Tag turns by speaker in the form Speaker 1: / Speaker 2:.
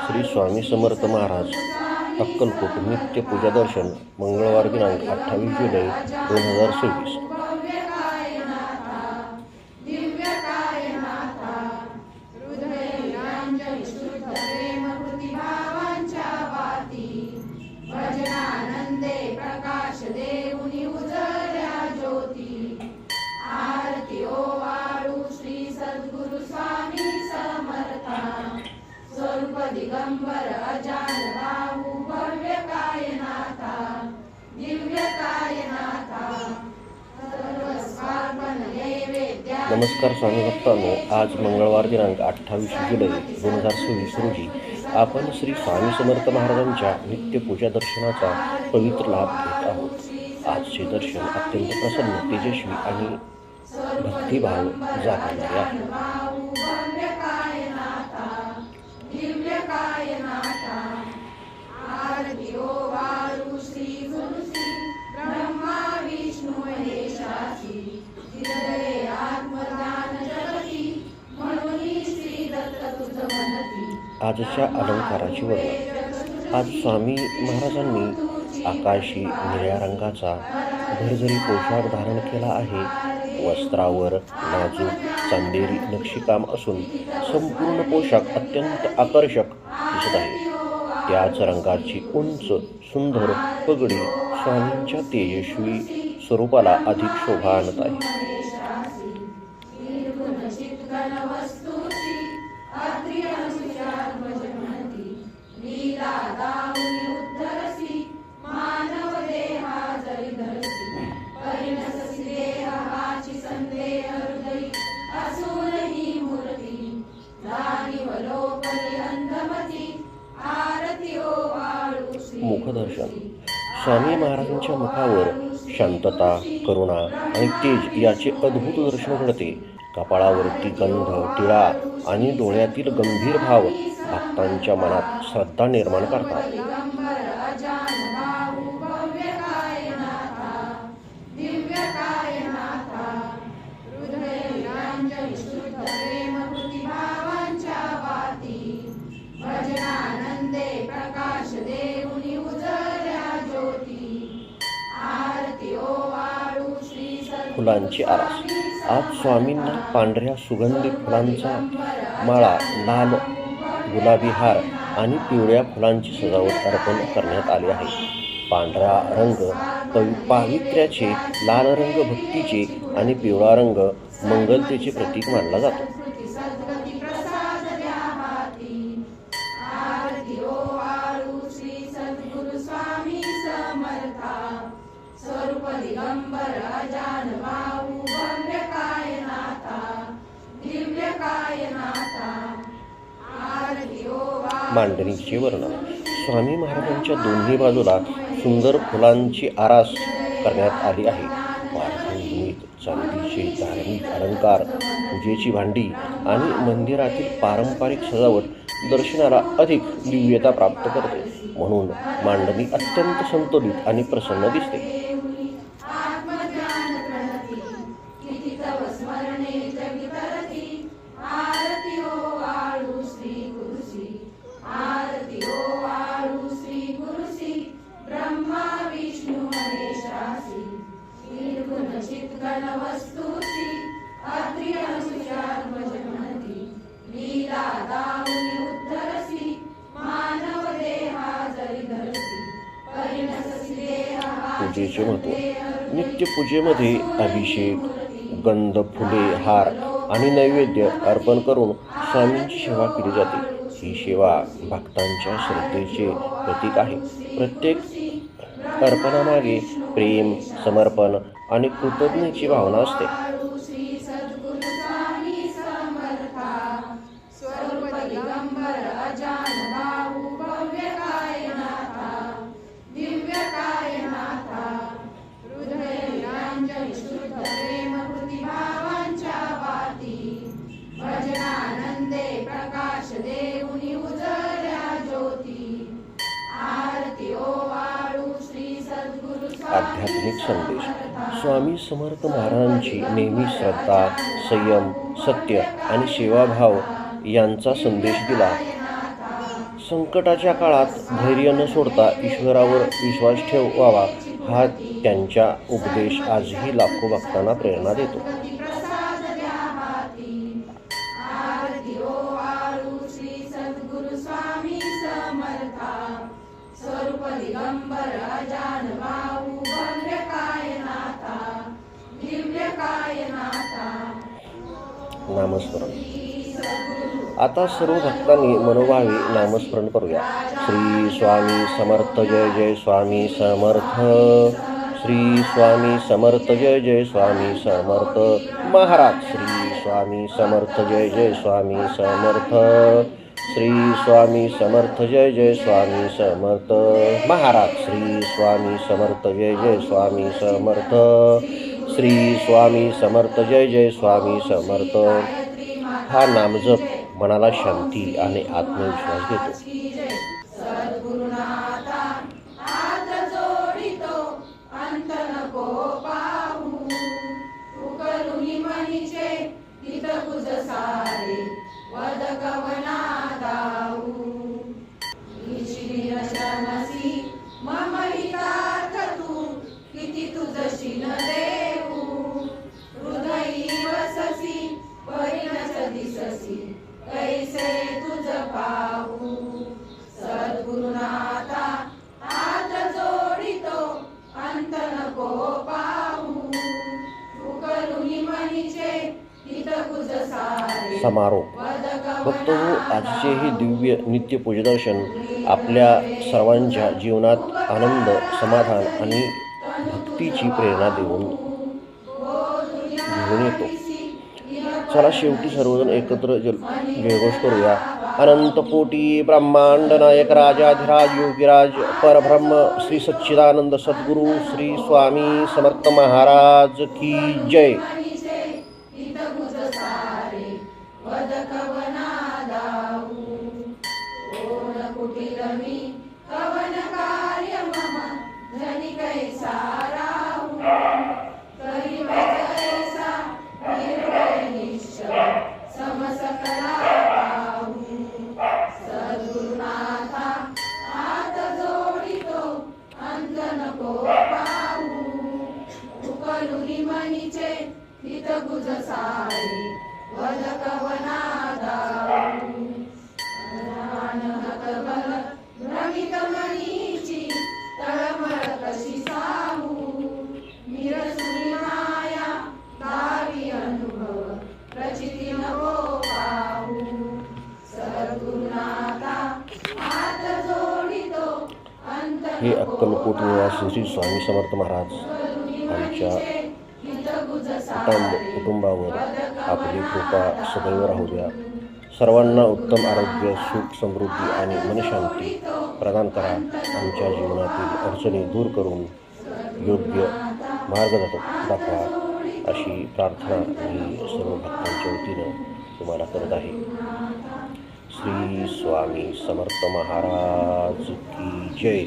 Speaker 1: श्री स्वामी समर्थ महाराज अक्कलकोट नित्य पूजा दर्शन मंगळवार दिनांक 28 जुलै 2026।
Speaker 2: दिगंबर अजान बाहू भव्य कायनाथा दिव्य कायनाथा सर्वस्वार्पण नैवेद्या।
Speaker 1: नमस्कार स्वामी भक्तांनो, आज मंगळवार दिनांक 28 जुलै 2026 रोजी आपण श्री स्वामी समर्थ महाराजांच्या नित्य पूजा दर्शनाचा पवित्र लाभ घेत आहोत। आजचे दर्शन अत्यंत प्रसन्न, तेजस्वी आणि भक्तिभाव जागवणारे आहे। आजच्या अलंकाराची वर्णन। आज स्वामी महाराजांनी आकाशी निळ्या रंगाचा भरजरी पोशाख धारण केला आहे। वस्त्रावर नाजूक चांदेरी नक्षीकाम असून संपूर्ण पोशाख अत्यंत आकर्षक दिसत आहे। त्याच रंगाची उंच सुंदर पगडी स्वामींच्या तेजस्वी स्वरूपाला अधिक शोभा आणत आहे। मुखदर्शन। स्वामी महाराजांच्या मुखावर शांतता, करुणा आणि तेज याचे अद्भुत दर्शन घडते। कपाळावरती गंध, टिळा आणि डोळ्यातील गंभीर भाव भक्तांच्या मनात श्रद्धा निर्माण करतात। फुलांची आरास। आज स्वामींना पांढऱ्या सुगंधी फुलांचा माळा, लाल गुलाबी हार आणि पिवळ्या फुलांची सजावट अर्पण करण्यात आली आहे। पांढरा रंग पावित्र्याचे, लाल रंग भक्तीचे आणि पिवळा रंग मंगलतेचे प्रतीक मानला जातो।
Speaker 2: दिगंबर अजान बाहू भव्य कायनाथा दिव्य कायनाथा।
Speaker 1: मांडणीचे वर्णन। स्वामी महाराजांच्या दोन्ही बाजूला सुंदर फुलांची आरास करण्यात आली आहे। पार्श्वभूमीत चांदीचे धार्मिक अलंकार, पूजेची भांडी आणि मंदिरातील पारंपरिक सजावट दर्शनाला अधिक दिव्यता प्राप्त करते। म्हणून मांडणी अत्यंत संतुलित आणि प्रसन्न दिसते। पूजेचे महत्त्व। नित्य पूजेमध्ये अभिषेक, गंध, फुले, हार आणि नैवेद्य अर्पण करून स्वामींची सेवा केली जाते। ही सेवा भक्तांच्या श्रद्धेचे प्रतीक आहे। प्रत्येक अर्पणामागे प्रेम, समर्पण आणि कृतज्ञतेची भावना असते। आध्यात्मिक संदेश। स्वामी समर्थ महाराजांची नेहमी श्रद्धा, संयम, सत्य आणि सेवाभाव यांचा संदेश दिला। संकटाच्या काळात धैर्य न सोडता ईश्वरावर विश्वास ठेवावा हा त्यांचा उपदेश आजही लाखो भक्तांना प्रेरणा देतो.
Speaker 2: प्रसाद द्या हाती. आरती ओवाळू श्री सद्गुरु स्वामी समर्था. स्वरूप दिगंबर अजान भाऊ भव्य कायनाथा. दिव्य कायनाथा.
Speaker 1: नामस्मरण. आता सर्व भक्तांनी मनोभावे नामस्मरण करूया. श्री स्वामी समर्थ जय जय स्वामी समर्थ. श्री स्वामी समर्थ जय जय स्वामी समर्थ महाराज. श्री स्वामी समर्थ जय जय स्वामी समर्थ. श्री स्वामी समर्थ जय जय स्वामी समर्थ महाराज. श्री स्वामी समर्थ जय जय स्वामी समर्थ. श्री स्वामी समर्थ जय जय स्वामी समर्थ. हा नामजप मनाला शांती आणि आत्मविश्वास देतो.
Speaker 2: सद्गुरुनाथा हात जोडितो अंत नको पाहू. तू करुणी मनीचे हित तुझ सारे वद कवना दाऊ. ईश्वरी शरणसी मम हितार्थ तू किती तुझशी न देऊ. हृदयी वससी परिणच दिससी कैसे तुझ पाहू. सद्गुरुनाथा हात जोडितो अंत नको पाहू. तू करुणी मनीचे हित तुझ सारे
Speaker 1: समारोप.
Speaker 2: वद
Speaker 1: भक्त हो, आजचे हे दिव्य नित्य पूजदर्शन आपल्या सर्वांच्या जीवनात आनंद, समाधान आणि भक्तीची प्रेरणा घेऊन येतो. चला शेवटी सर्वजण एकत्र जयघोष करूया. अनंत कोटी ब्रह्मांड नायक राजाधिराज योगीराज परब्रह्म श्री सच्चिदानंद सद्गुरु श्री स्वामी समर्थ महाराज की जय.
Speaker 2: कवन कार्य मम धनी कैसा राहू. करी कैसा निर्भय निश्चय समसकला पाहू. सद्गुरुनाथा हात जोडितो अंत नको पाहू. उकलुनी मनीचे हित गुज सारे वद कवना दाऊ. बल भ्रमित मनीची तळमळ कशी साहू. निरसुनी माया दावी अनुभव प्रचिती नको पाहू. सद्गुरुनाथा हात जोडितो अंत
Speaker 1: हे अक्कलकोट निवासी श्री स्वामी समर्थ महाराज आमच्या कुटुंबावर आपली कृपा सदैव राहू द्या. सर्वांना उत्तम आरोग्य, सुख, समृद्धी आणि मनशांती प्रदान करा. आमच्या जीवनातील अडचणी दूर करून योग्य मार्ग दाखवा अशी प्रार्थना मी सर्व भक्तांच्या वतीनं तुम्हाला करत आहे. श्री स्वामी समर्थ महाराज की जय.